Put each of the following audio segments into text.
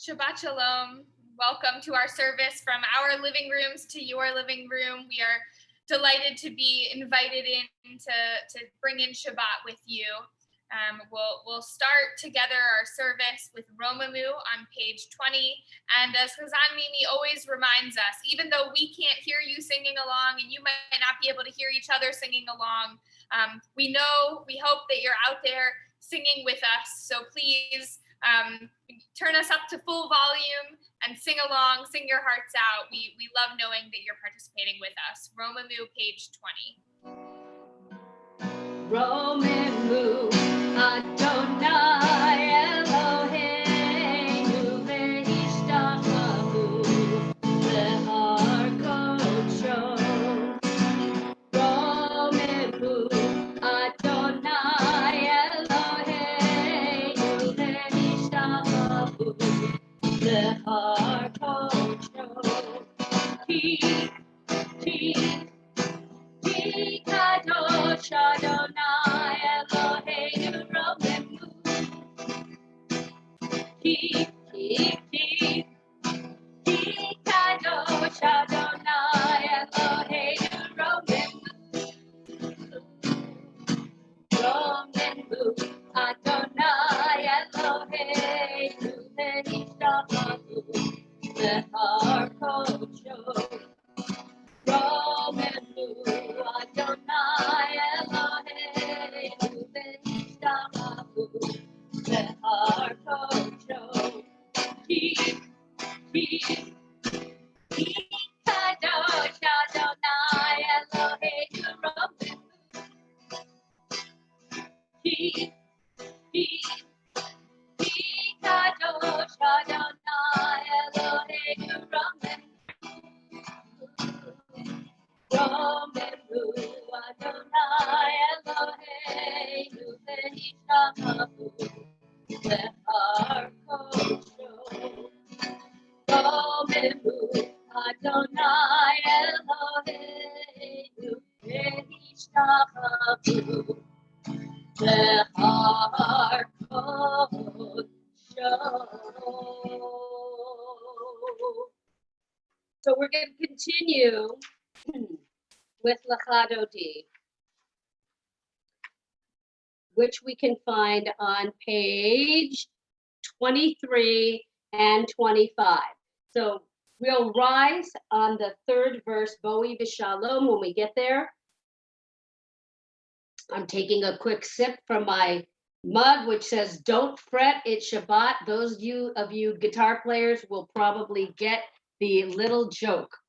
Shabbat Shalom. Welcome to our service from our living rooms to your living room. We are delighted to be invited in to bring in Shabbat with you. We'll start together our service with Romamu on page 20. And as Chazan Mimi always reminds us, even though we can't hear you singing along and you might not be able to hear each other singing along, we hope that you're out there singing with us. So please turn us up to full volume and sing along, sing your hearts out. We love knowing that you're participating with us. Romamu, page 20. Romamu, Adonai Eloheinu ve'ishtachamu le'har kodsho. Romamu, Adonai Eloheinu ve'ishtachamu le'har kodsho. Ki kadosh Adonai Eloheinu Romamu. Ki kadosh Adonai Eloheinu Romamu. Romamu Adonai Eloheinu ve'ishtachamu le'har kodsho. Romamu Adonai Eloheinu ve'ishtachamu le'har kodsho. Ki kadosh Adonai Eloheinu Romamu. Ki kadosh Adonai Eloheinu Romamu. Romamu Adonai Eloheinu ve'ishtachamu le'har kodsho. Romamu Adonai Eloheinu ve'ishtachamu le'har kodsho. So we're going to continue with Lachadodi, which we can find on page 23 and 25. So we'll rise on the third verse, Boi v'Shalom, when we get there. I'm taking a quick sip from my mug, which says, "Don't fret, it's Shabbat." Those of you guitar players will probably get the little joke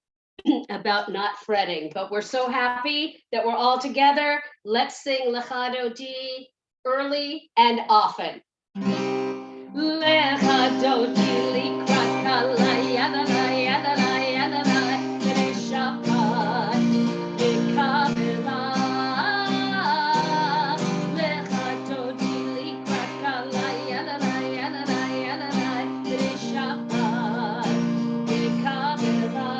about not fretting, but we're so happy that we're all together. Let's sing Lechadodi early and often. Lechadodi likrat kalayadala yadala yadala Shabbat ikavela. Lechadodi likrat kalayadala yadala yadala Shabbat ikavela.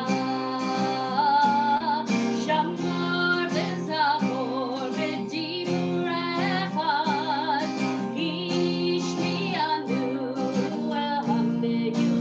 Shamor v'zachor v'dibur echad, ishmianu el hameyu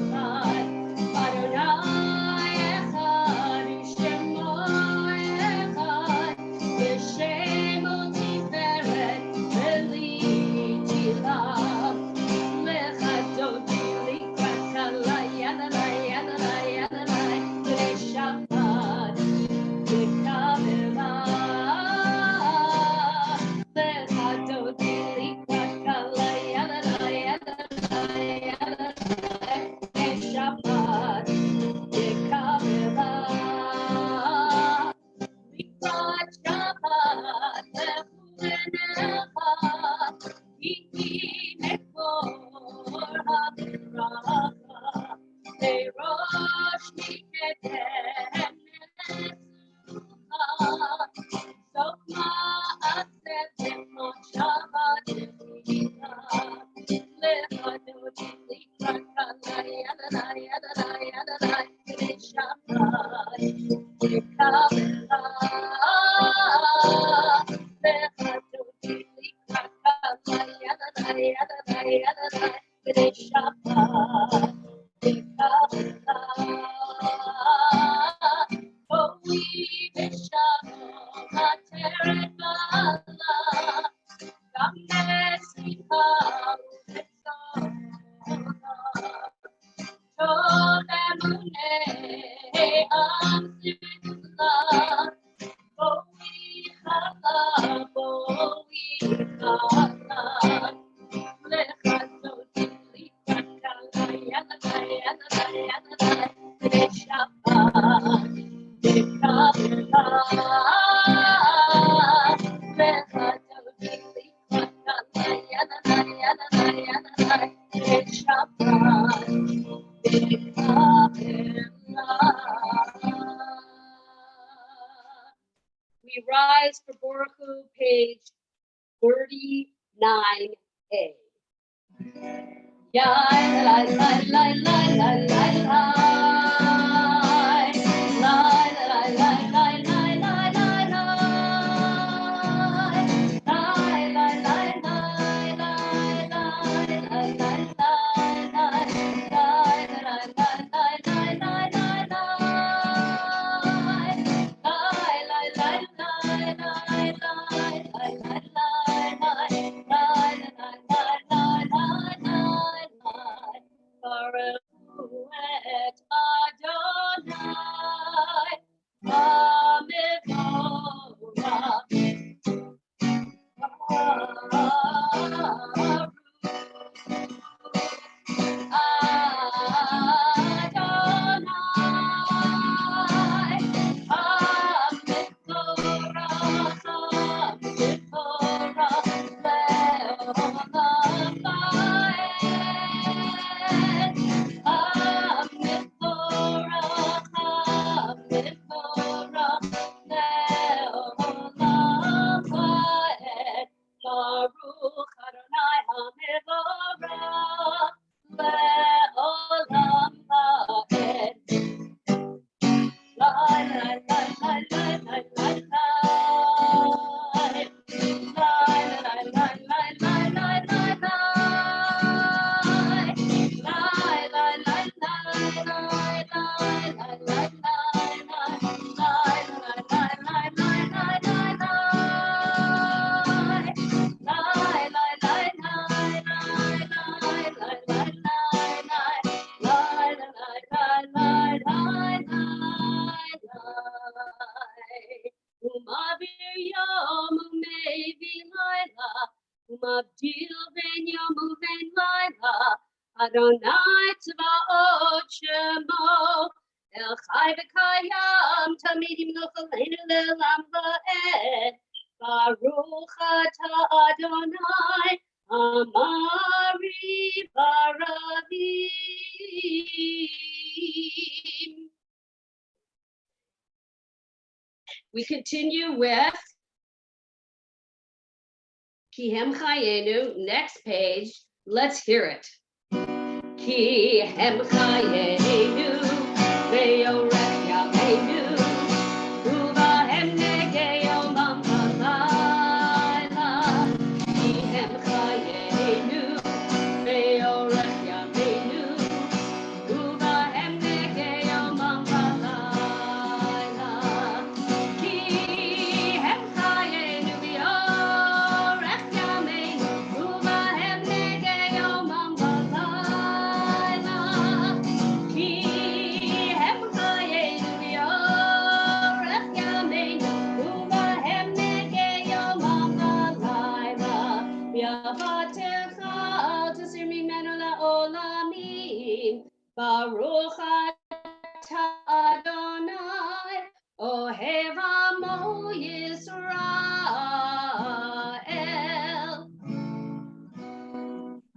Baruch Hu, page 39A. Ya la la la la la la la la. La la la la la la la la. La la la la la la Adonai Tzvaot Shemo El Chai V'Kayam Tamid Yimloch Aleinu Le'olam Va'ed Baruch Atah Adonai Amari Baravim. We continue with Ki Hem Chayenu, next page. Let's hear it. Ki Hem Chayenu, Ve'orech Yameinu, Uvahem Negei Olam V'Layla. Ki Hem Chayenu, Ve'orech Yameinu, Uvahem Negei Olam V'Layla. Ki Hem Chayenu, Ve'orech Yameinu, Uvahem Negei Olam V'Layla. Ki Hem Chayenu, Ve'orech Yameinu, Uvahem Negei Olam V'Layla. V'yavatecha al tasir mimenu la'olamim. Baruch atah Adonai, ohev amo Yisrael.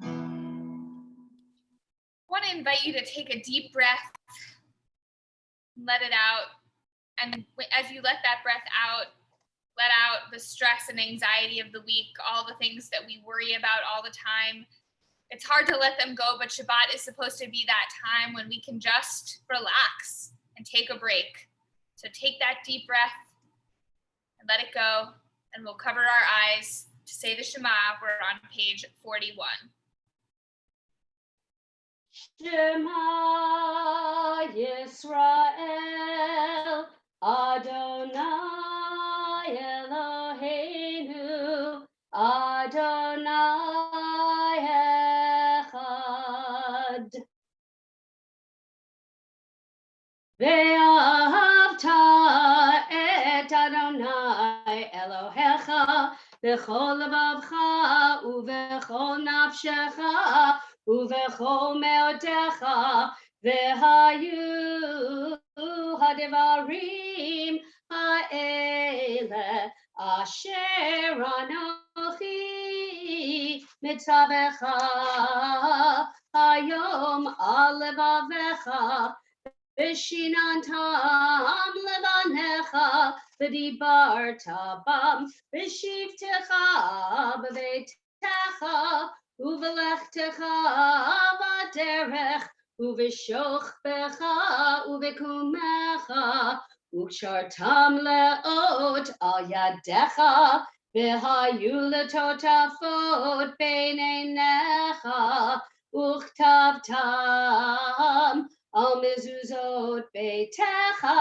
I want to invite you to take a deep breath, let it out, and as you let that breath out, let out the stress and anxiety of the week, all the things that we worry about all the time. It's hard to let them go, but Shabbat is supposed to be that time when we can just relax and take a break. So take that deep breath and let it go, and we'll cover our eyes to say the Shema. We're on page 41. Shema Yisrael, Adonai Eloheinu, Adonai Echad. Ve'ahavta et Adonai Elohecha b'chol levavcha u'v'chol nafshecha u'v'chol me'otecha ve'hayu ha'devarim ha'ele asher anochi mitzavecha hayom al levavecha Vishinantam levanecha v'dibarta bam v'shivtecha b'veitecha uvelechtecha b'derech uv'shochbecha uv'kumecha ukshartam leot al yadecha v'hayu letotafot beinenecha uchtavtam al mezuzot beitecha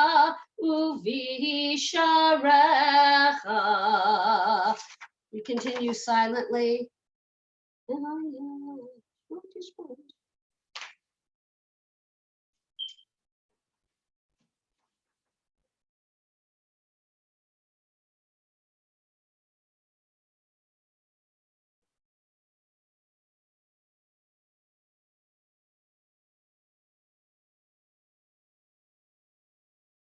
uvisharecha. You continue silently.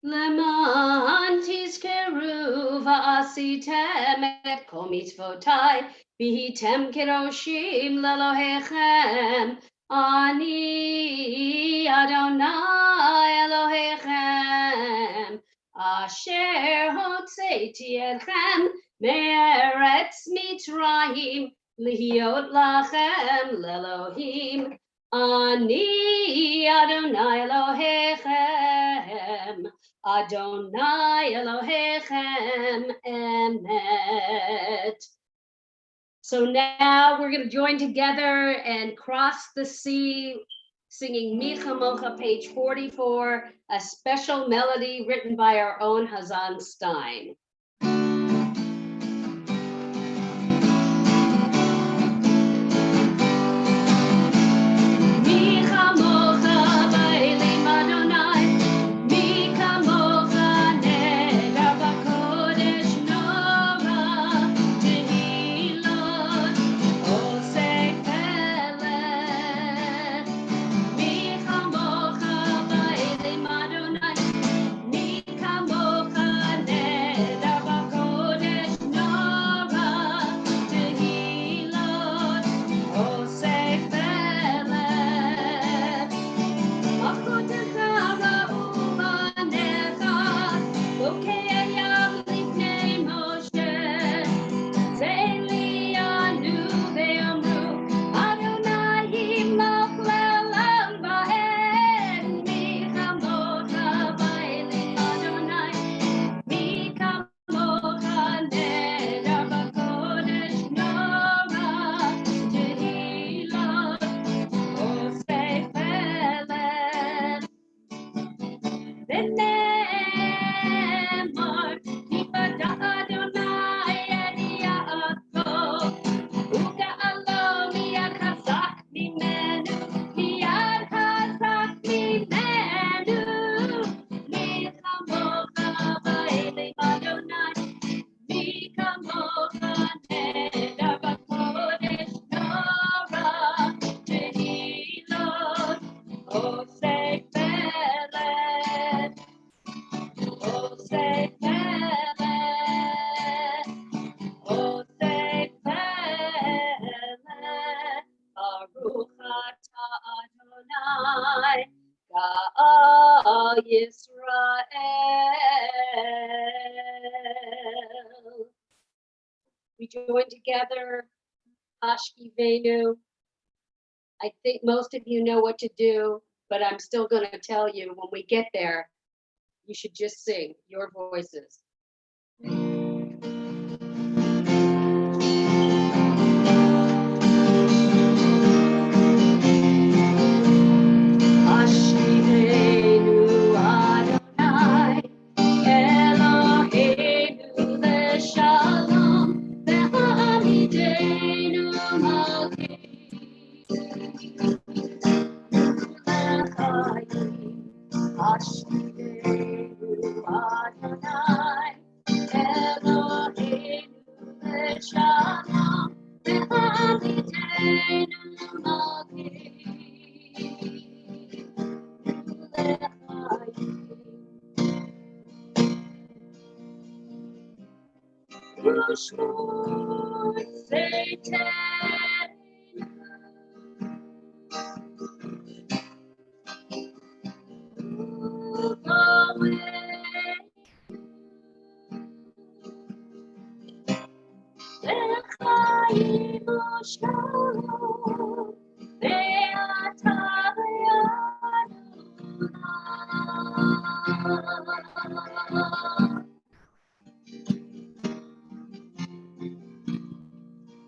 Leman tizkeru va'asitem et kol mitzvotai v'hitem kedoshim lelohechem ani Adonai Elohechem asher hotzeiti etchem me'eretz Mitzrayim lihiot lachem lelohim ani Adonai Elohechem Adonai Elohechem Emet. So now we're going to join together and cross the sea, singing Micha Mocha, page 44, a special melody written by our own Hazan Stein. Micha Mocha, Bailim Adonai, Micha Mocha, Neder Bakodesh Nora, Tehilot, Osei Pelech. Micha Mocha, Bailim Adonai, Micha Mocha, Neder Bakodesh Nora, Tehilot, Osei Pelech. Achotecha ra'uvanecha, Bokeyam lifnei Moshe, Ze'elianu ve'amru, Adonai yimlach le'olam va'ed, Micha mocha ba'elim Adonai, Micha mocha neder b'kodesh nora, Tehilot, Osei Pelech. V'nemar, Yifada Adonai et Yaakov, Uga'alo miyad hazak mimenu, miyad hazak mimenu. Micha mocha ba'elim Adonai, Micha mocha neder b'kodesh nora, Tehilot, Osei Pelech, Osei Pelech, Osei Pelech. Baruch atah Adonai, Ga'al Yisrael. We join together, Ashkivenu. I think most of you know what to do, but I'm still going to tell you when we get there, you should just sing your voices. Ashkivenu Adonai, Eloheinu leShalom, v'ha'amidenu malkeinu Ashkivenu Adonai, Eloheinu leShalom, v'ha'amidenu malkeinu. Shalom, Be'ata Adonai.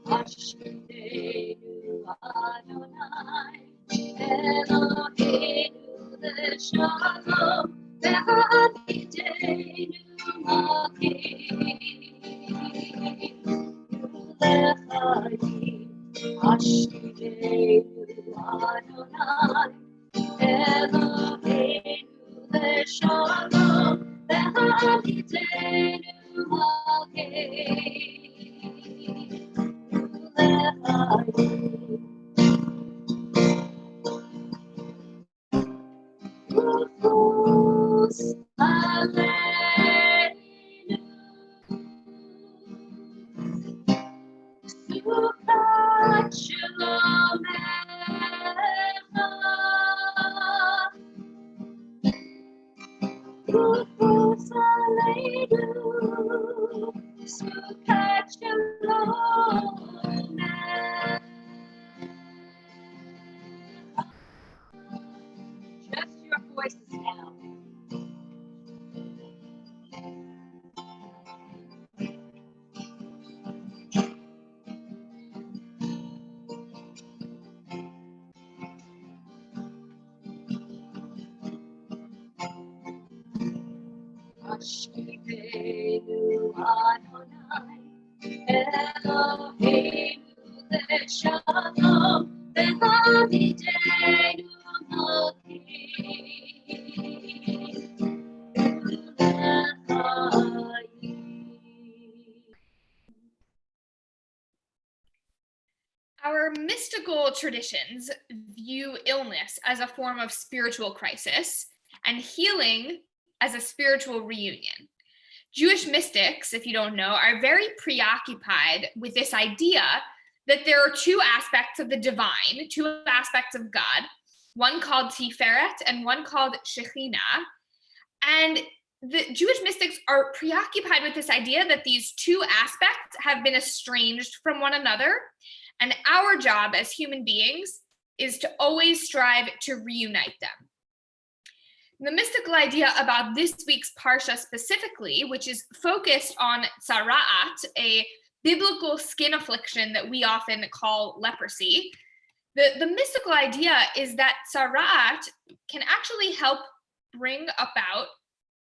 Ashkeinu Adonai, Eloheinu Shalom, Ve'aviteinu Malkeinu L'chaim. Ashkeinu Adonai, Eloheinu Shalom, Ve'aviteinu Malkeinu. Rufus Aleinu, Sukkot Shalom Echa. Rufus Aleinu, Sukkot Shalom Echa. Just your voices now. Ashkeinu Adonai, Eloheinu Shalom, Ve'aviteinu Malkeinu. Our mystical traditions view illness as a form of spiritual crisis and healing as a spiritual reunion. Jewish mystics, if you don't know, are very preoccupied with this idea that there are two aspects of the divine, two aspects of God, one called Tiferet and one called Shekhinah. And the Jewish mystics are preoccupied with this idea that these two aspects have been estranged from one another. And our job as human beings is to always strive to reunite them. The mystical idea about this week's Parsha specifically, which is focused on tzara'at, a biblical skin affliction that we often call leprosy, the mystical idea is that tzara'at can actually help bring about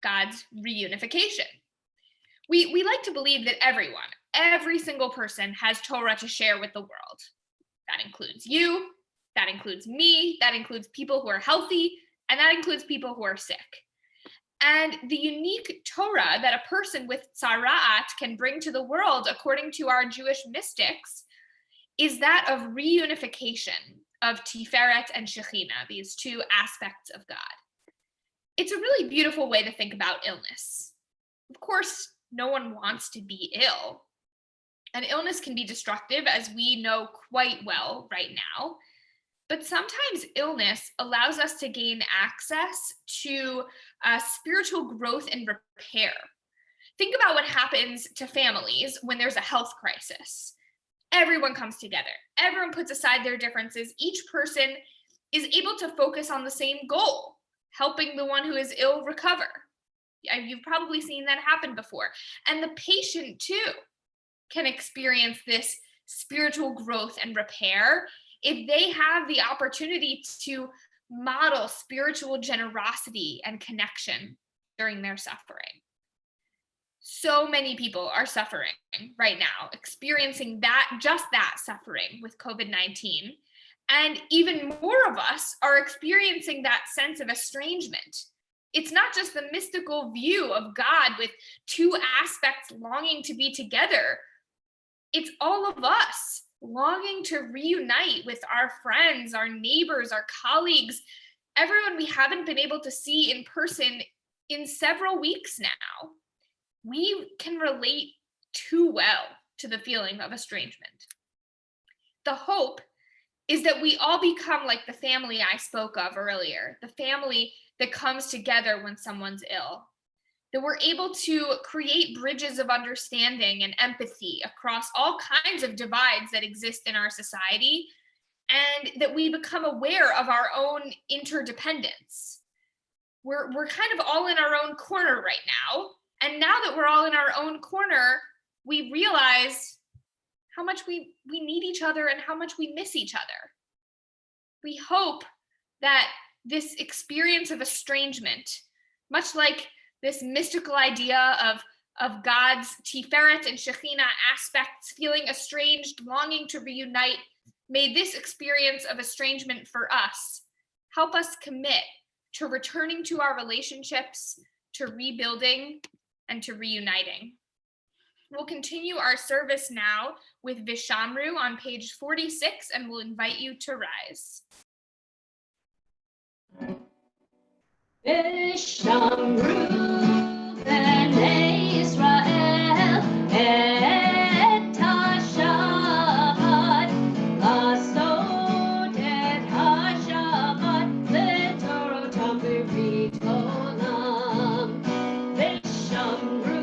God's reunification. We like to believe that every single person has Torah to share with the world. That includes you, that includes me, that includes people who are healthy, and that includes people who are sick. And the unique Torah that a person with tzara'at can bring to the world, according to our Jewish mystics, is that of reunification of Tiferet and Shekhinah, these two aspects of God. It's a really beautiful way to think about illness. Of course, no one wants to be ill. And illness can be destructive, as we know quite well right now. But sometimes illness allows us to gain access to spiritual growth and repair. Think about what happens to families when there's a health crisis. Everyone comes together. Everyone puts aside their differences. Each person is able to focus on the same goal, helping the one who is ill recover. You've probably seen that happen before. And the patient, too, can experience this spiritual growth and repair if they have the opportunity to model spiritual generosity and connection during their suffering. So many people are suffering right now, experiencing just that suffering with COVID-19. And even more of us are experiencing that sense of estrangement. It's not just the mystical view of God with two aspects longing to be together. It's all of us longing to reunite with our friends, our neighbors, our colleagues, everyone we haven't been able to see in person in several weeks now. We can relate too well to the feeling of estrangement. The hope is that we all become like the family I spoke of earlier, the family that comes together when someone's ill. that we're able to create bridges of understanding and empathy across all kinds of divides that exist in our society, and that we become aware of our own interdependence. We're kind of all in our own corner right now. And now that we're all in our own corner, we realize how much we need each other and how much we miss each other. We hope that this experience of estrangement, much like this mystical idea of God's Tiferet and Shekhinah aspects, feeling estranged, longing to reunite, may this experience of estrangement for us help us commit to returning to our relationships, to rebuilding, and to reuniting. We'll continue our service now with Vishamru on page 46, and we'll invite you to rise. Vishamru b'nei Israel et ha-Shabbat, lasot et ha-Shabbat l'torotam b'rit olam. Vishamru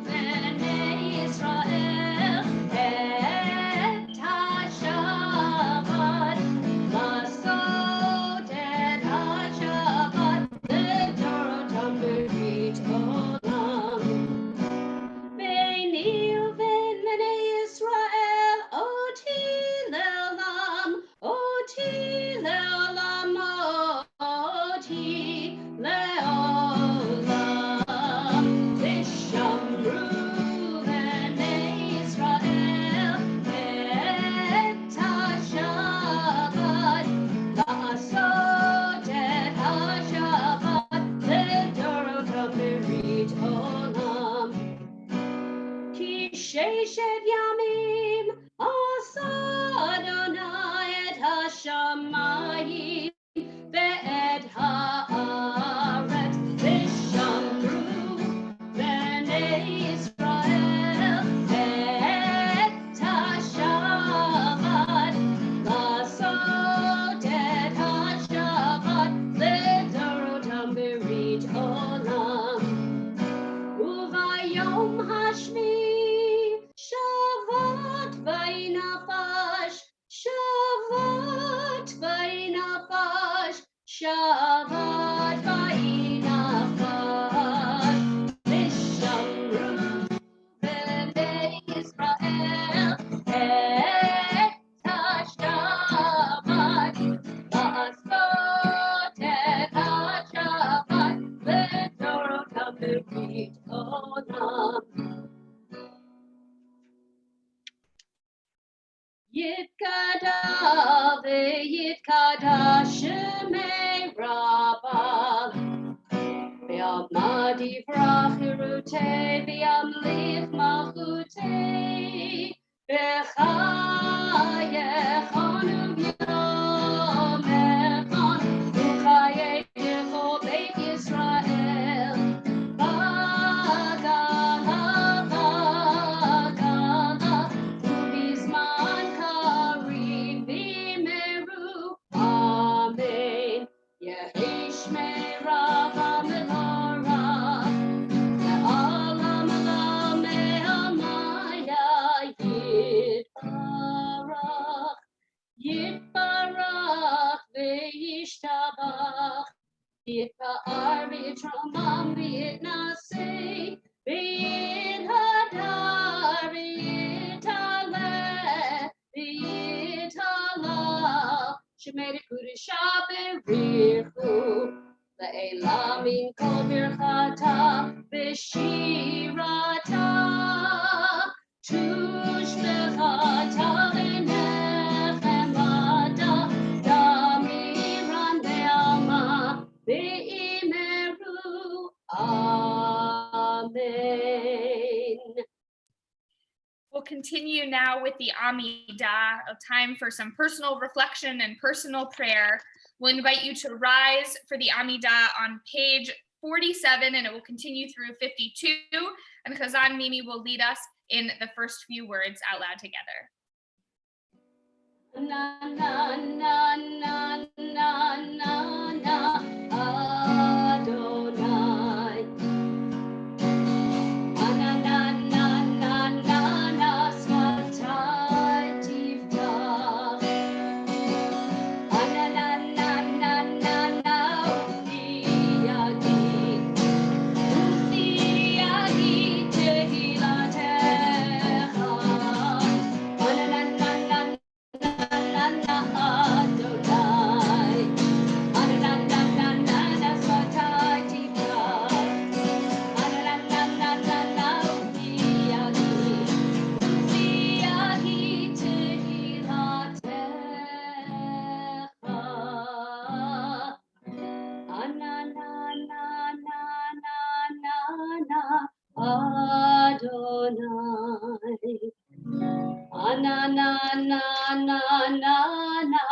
b'nei Israel et ha-Shabbat, lasot et ha-Shabbat l'torotam b'rit olam. Beini u'bein b'nei Israel oti le'olam, oti le'olam, oti le'olam. Vishamru b'nei Israel et ha-Shabbat, la'asot et ha-Shabbat l'dorotam b'rit olam. Ki sheshet yamim asa Adonai et hashamayim ve'et haaretz. Vishamru b'nei Israel et ha-Shabbat, lasot et ha-Shabbat l'dorotam b'rit olam. Uvayom hashmi Shabbat vaynafash, Shabbat vaynafash, Shabbat vaynafash. Vishamru b'nei Israel et ha-Shabbat, la'asot et ha-Shabbat l'dorotam b'rit olam. Yitkada ve'yitkada shemei Rabbah, ve'amad yivrach hirutei, ve'yamlich malchutei, v'chayechon u'yomechon, u'chayei b'chol beit Yisrael. V'gala, v'gala, u'bizman karim v'meru. Amen. Yehi shmei Rabbah menorah, le'olam olam me'amaya yitbarach. Yitbarach ve'yishtabach, yitba'ar v'yitromam v'yitnaseh, v'yithadar v'yitaleh, v'yitalal, shemei kedusha b'richu, le'elam min kol birchata v'shirata, tushbechata v'nechem lada, damiran be'alma ve'imeru. Amen. We'll continue now with the Amidah, a time for some personal reflection and personal prayer. We'll invite you to rise for the Amidah on page 47, and it will continue through 52. And Chazan Mimi will lead us in the first few words out loud together. Na na na na na na na Adonai na na na na na na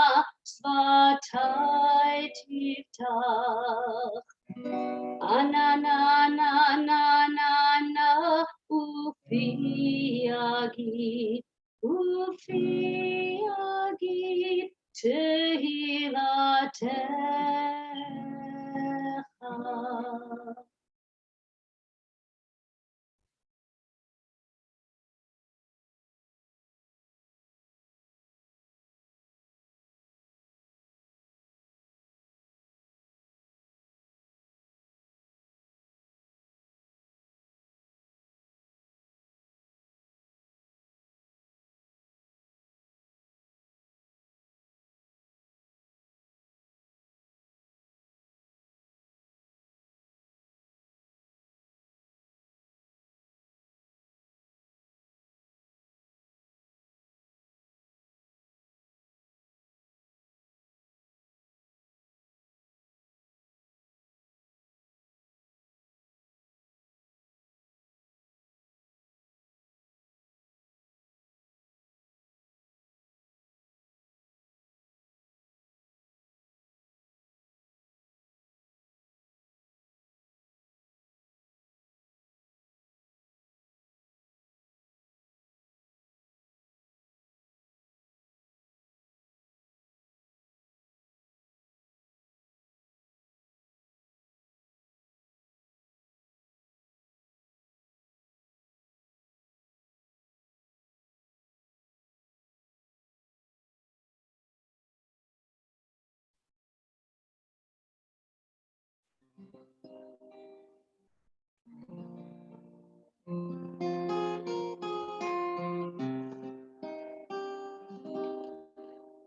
Svatai Tiftach. Na na na na na na Ufiagi Tehilatecha.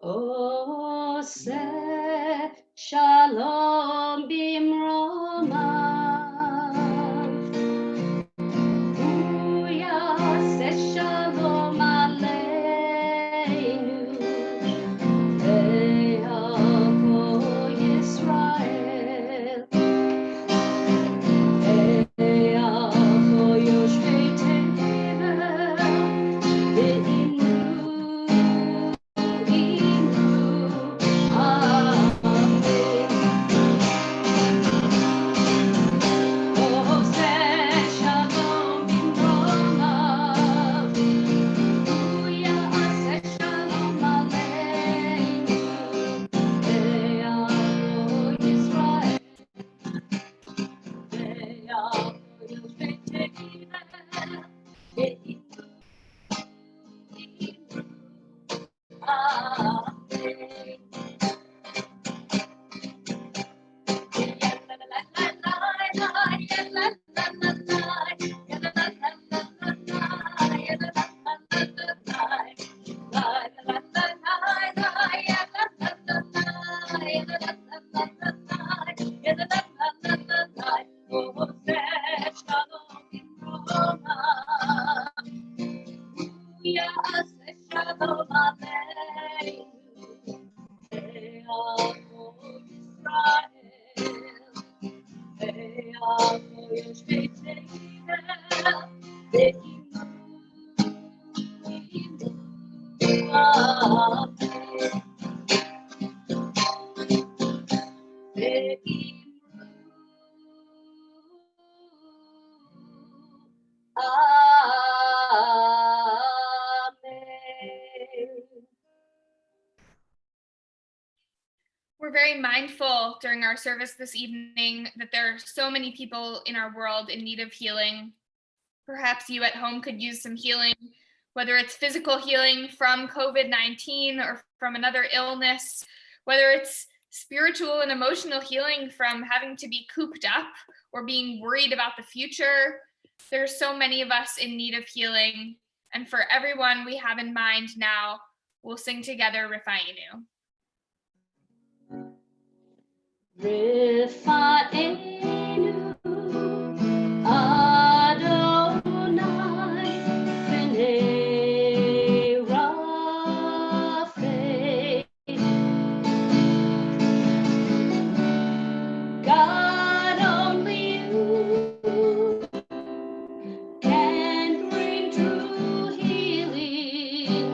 Ose Shalom Bimromav. Uya se Shalom Aleinu. Ve'avo Yisrael. Ve'avo Yoshvei Tevel. Ve'imru. We're very mindful during our service this evening that there are so many people in our world in need of healing. Perhaps you at home could use some healing, whether it's physical healing from COVID-19 or from another illness, whether it's spiritual and emotional healing from having to be cooped up or being worried about the future. There's so many of us in need of healing. And for everyone we have in mind now, we'll sing together Rifa'inu. Rifa'enu Adonai B'nei Raphael. God, only you can bring true healing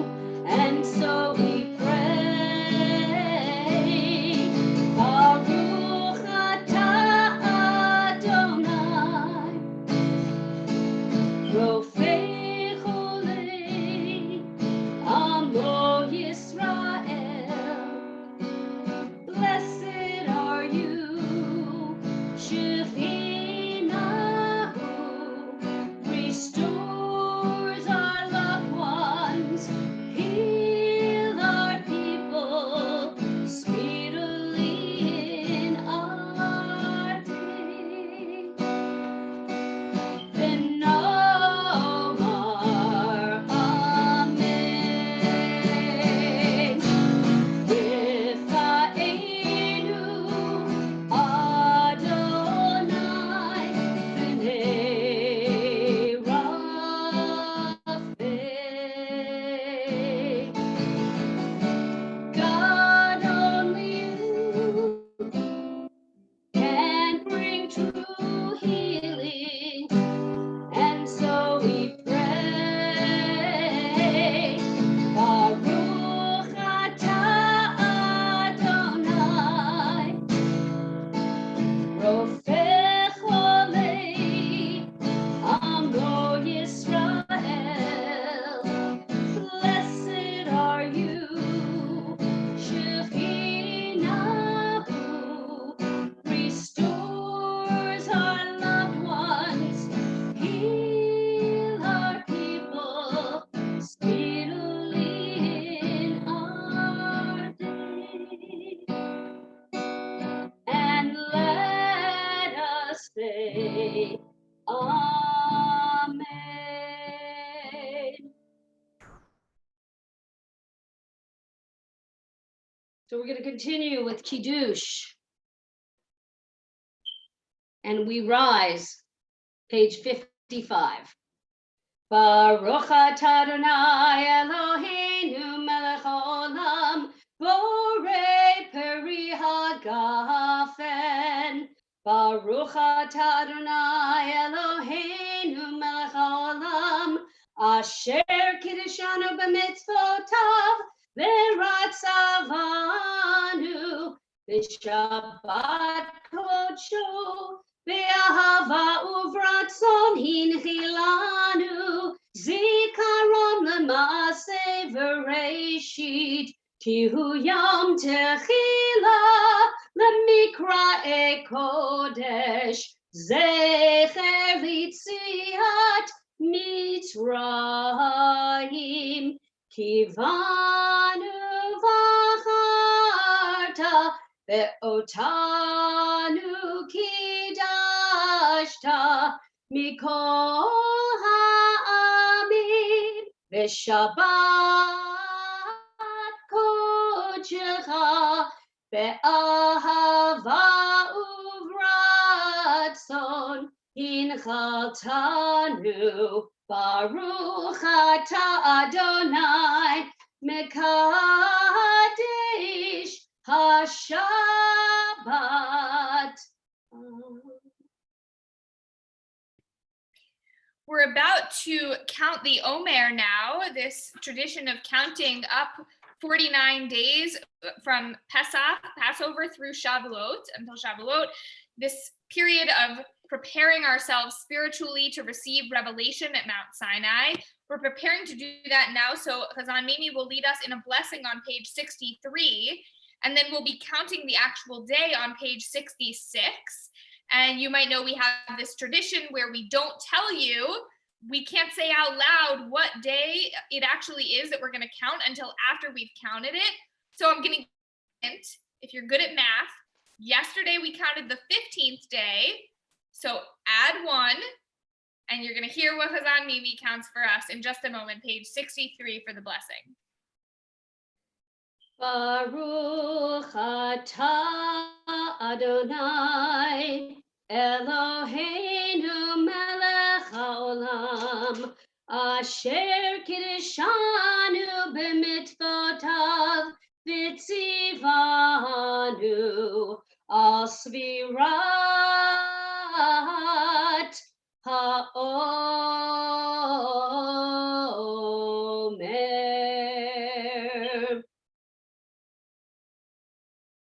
So we're going to continue with Kiddush. And we rise, page 55. Baruch atah Adonai Eloheinu melech haolam, borei peri hagafen. Baruch atah Adonai Eloheinu melech haolam, asher kiddushanu b'mitzvotav v'ratzavanu b'shabbat kodsho. Be'ahava uvratzon hinchilanu, zikaron lemase v'reishit, ki hu yom techila lemikra kodesh, zecher litziat mitzrayim, kivanu v'acharta ve'otanu kidashta mikol ha'amim v'shabbat kodecha be'ahava uvratzon hinchaltanu. Baruch atah Adonai mekadesh haShabbat. We're about to count the Omer now, this tradition of counting up 49 days from Pesach, Passover, through Shavuot, until Shavuot, this period of preparing ourselves spiritually to receive revelation at Mount Sinai. We're preparing to do that now, so Chazan Mimi will lead us in a blessing on page 63, and then we'll be counting the actual day on page 66. And you might know we have this tradition where we don't tell you, we can't say out loud what day it actually is that we're going to count until after we've counted it. So I'm going to hint, if you're good at math, yesterday we counted the 15th day. So add 1, and you're going to hear what Chazan Mimi counts for us in just a moment, page 63 for the blessing. Baruch atah Adonai Eloheinu melech haolam, asher kiddushanu b'mitzvotav v'tzivanu al svirat ha'omer.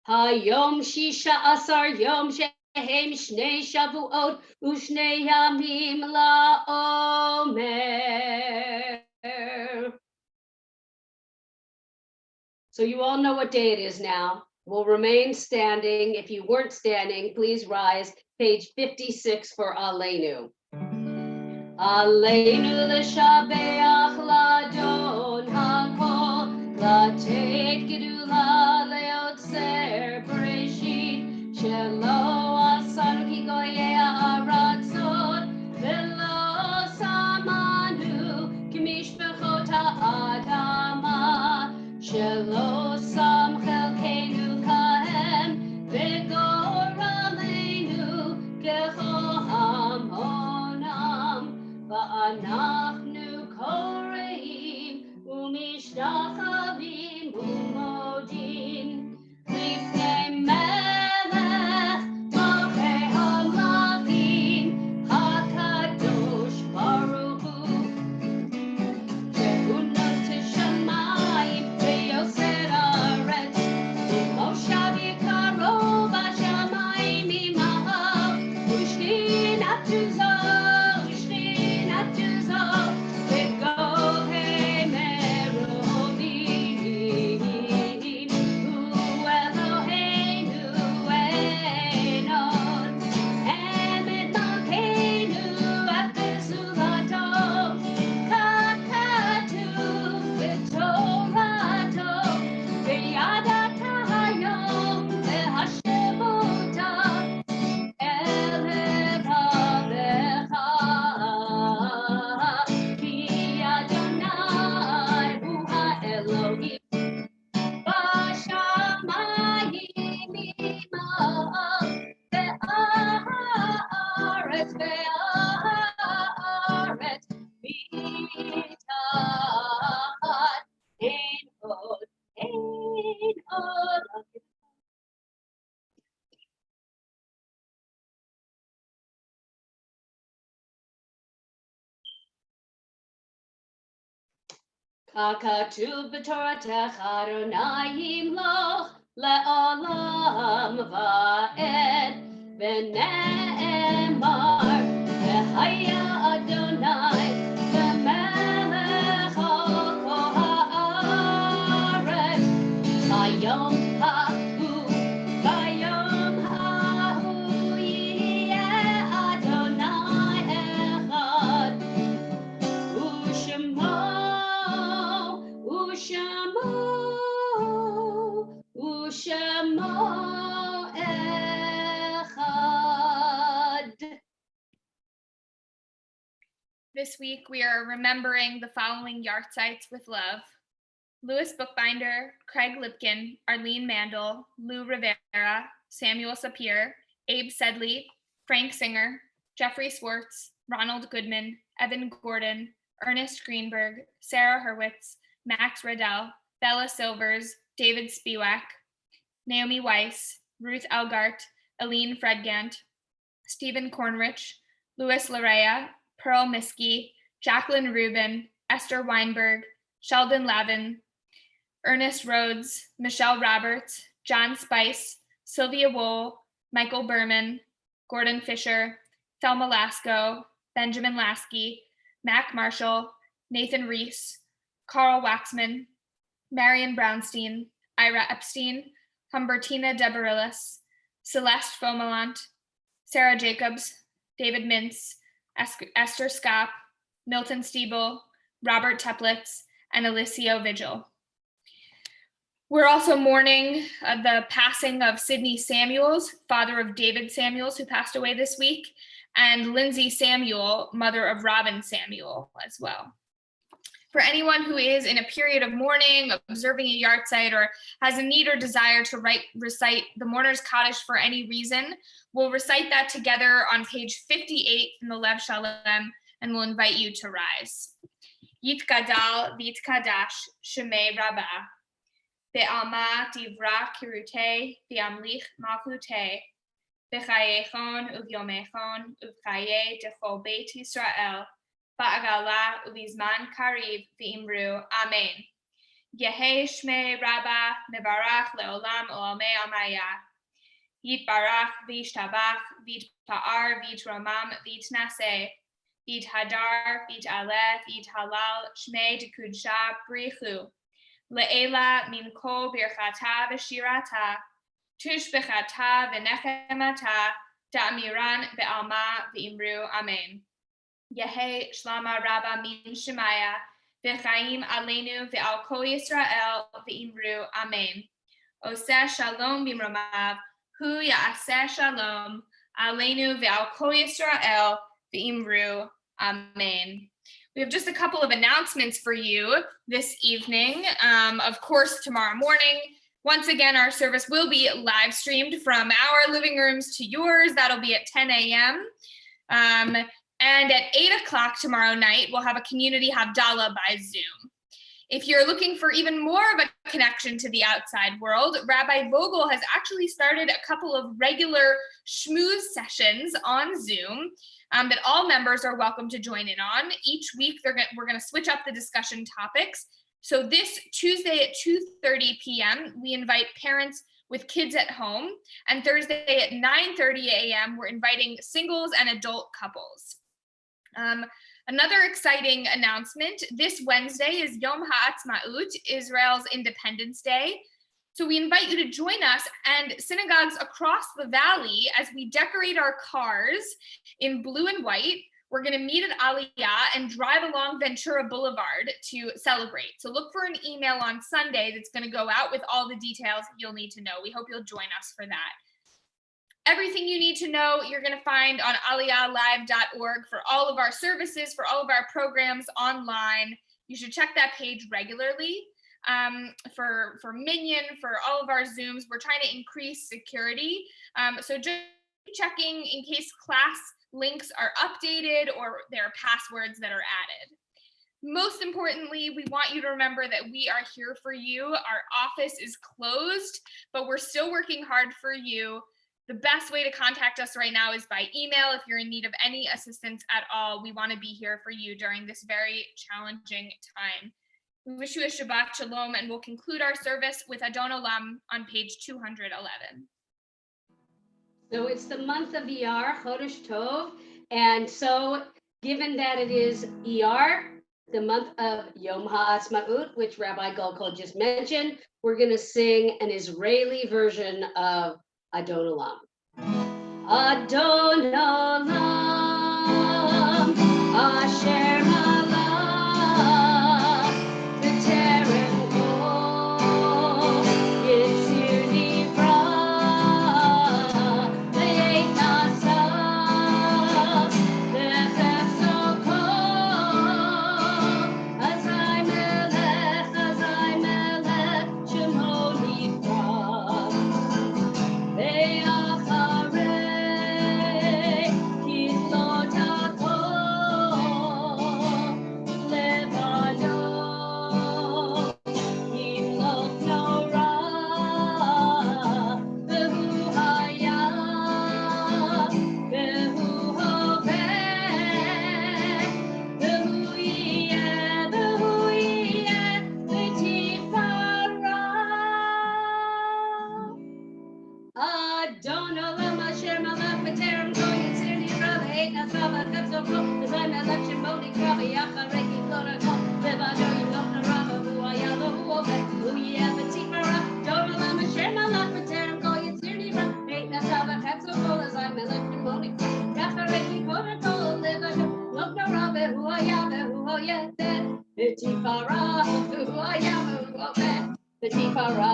Hayom shisha asar yom shehem shnei shavuot ushnei yamim la'omer. So you all know what day it is now. We'll remain standing. If you weren't standing, please rise. Page 56 for Aleinu. Aleinu l'shabeach ladon hakol, latet gedula leotzer bereshit, shelo asanu ki goyei ha'aratzot, velo samanu ki mishpachot ha'adama, shelo sam chelkeinu kahem, v'goraleinu kechol hamonam, va'anachnu koreim umishtachavim umodim lifnei melech malchei hamlachim hakadosh baruch hu shehu notes shamayim veyoser haaretz v'moshav yikaro b'shamayim imahav ushninat tuzo ushninat tuzo v'gohei meromim הכתוב בתורתך אדוני ימלוך לעולם ועד ונאמר והיה אדוני למלך על כל הארץ ביום ההוא יהיה אדוני אחד ושמו אחד. This week, we are remembering the following Yartzites with love: Louis Bookbinder, Craig Lipkin, Arlene Mandel, Lou Rivera, Samuel Sapir, Abe Sedley, Frank Singer, Jeffrey Swartz, Ronald Goodman, Evan Gordon, Ernest Greenberg, Sarah Hurwitz, Max Riddell, Bella Silvers, David Spiewak, Naomi Weiss, Ruth Elgart, Aline Fredgant, Stephen Cornrich, Louis Larea, Pearl Miskey, Jacqueline Rubin, Esther Weinberg, Sheldon Lavin, Ernest Rhodes, Michelle Roberts, John Spice, Sylvia Wool, Michael Berman, Gordon Fisher, Thelma Lasco, Benjamin Lasky, Mac Marshall, Nathan Reese, Carl Waxman, Marion Brownstein, Ira Epstein, Humbertina Deberillis, Celeste Fomelant, Sarah Jacobs, David Mintz, Esther Scott, Milton Stiebel, Robert Teplitz, and Alicio Vigil. We're also mourning the passing of Sidney Samuels, father of David Samuels, who passed away this week, and Lindsay Samuel, mother of Robin Samuel as well. For anyone who is in a period of mourning, observing a yahrzeit, or has a need or desire to recite the Mourner's Kaddish for any reason, we'll recite that together on page 58 in the Lev Shalom, and we'll invite you to rise. Yitgadal v'yitkadash shemei Rabbah, be'alma divra kirute v'amlich malchute, b'chayechon uvyomechon uvchaye dechol beit Yisrael, ba'agala uvizman kariv v'imru amen. Yehe shmei Rabbah mevarach leolam olamei amaya. Yitbarach v'yishtabach v'yitpa'ar v'yitromam v'yitnaseh. V'yithadar v'yit'aleh v'yithalal shmei dekudsha brichu. Le'ela min kol birchata v'shirata. Tush b'chata v'nechemata. Da'amiran be'alma v'imru amen. Yehe shlama Rabbah min shemaya. V'chaim aleinu ve'al kol Yisrael v'imru amen. Oseh shalom b'imromav. Hu ya'aseh shalom. Aleinu ve'al kol Yisrael v'imru amen. We have just a couple of announcements for you this evening. Of course, tomorrow morning, once again, our service will be live streamed from our living rooms to yours. That'll be at 10 a.m. And at 8 o'clock tomorrow night, we'll have a community Havdalah by Zoom. If you're looking for even more of a connection to the outside world, Rabbi Vogel has actually started a couple of regular schmooze sessions on Zoom that all members are welcome to join in on. Each week, we're going to switch up the discussion topics. So this Tuesday at 2:30 p.m., we invite parents with kids at home. And Thursday at 9:30 a.m., we're inviting singles and adult couples. Another exciting announcement, this Wednesday is Yom HaAtzmaut, Israel's Independence Day. So we invite you to join us and synagogues across the valley as we decorate our cars in blue and white. We're going to meet at Aliyah and drive along Ventura Boulevard to celebrate. So look for an email on Sunday that's going to go out with all the details you'll need to know. We hope you'll join us for that. Everything you need to know, you're going to find on aliyahlive.org for all of our services, for all of our programs online. You should check that page regularly. For Minyan, for all of our Zooms, we're trying to increase security. So just checking in case class links are updated or there are passwords that are added. Most importantly, we want you to remember that we are here for you. Our office is closed, but we're still working hard for you. The best way to contact us right now is by email if you're in need of any assistance at all. We want to be here for you during this very challenging time. We wish you a Shabbat Shalom, and we'll conclude our service with Adon Olam on page 211. So it's the month of Iyar, Chodesh Tov, and so given that it is Iyar, the month of Yom HaAtzmaut, which Rabbi Golkol just mentioned, we're going to sing an Israeli version of Adon Olam. Adon Olam, Asher Malach, B'terem Kol, Yitzir Nivra, Ve'et Nasav, V'chefzo Kol, Azai Melech, Shemo Nivra. Adon Olam Asher Malach B'terem Kol Yitzir Nivra Ve'et Nasav V'chefzo Kol Azai Melech Shemo Nivra V'yacharei Kidon Kol Levado Yimloch Nara V'hu Haya V'hu Oved V'hu Yeh V'tifara Adon Olam Asher Malach B'terem Kol Yitzir Nivra Ve'et Nasav V'chefzo Kol Azai Melech Shemo Nivra V'yacharei Kidon Kol Levado Yimloch Nara V'hu Haya V'hu Yeh V'tifara V'hu Haya V'hu Oved V'tifara.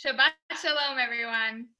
Shabbat Shalom, everyone.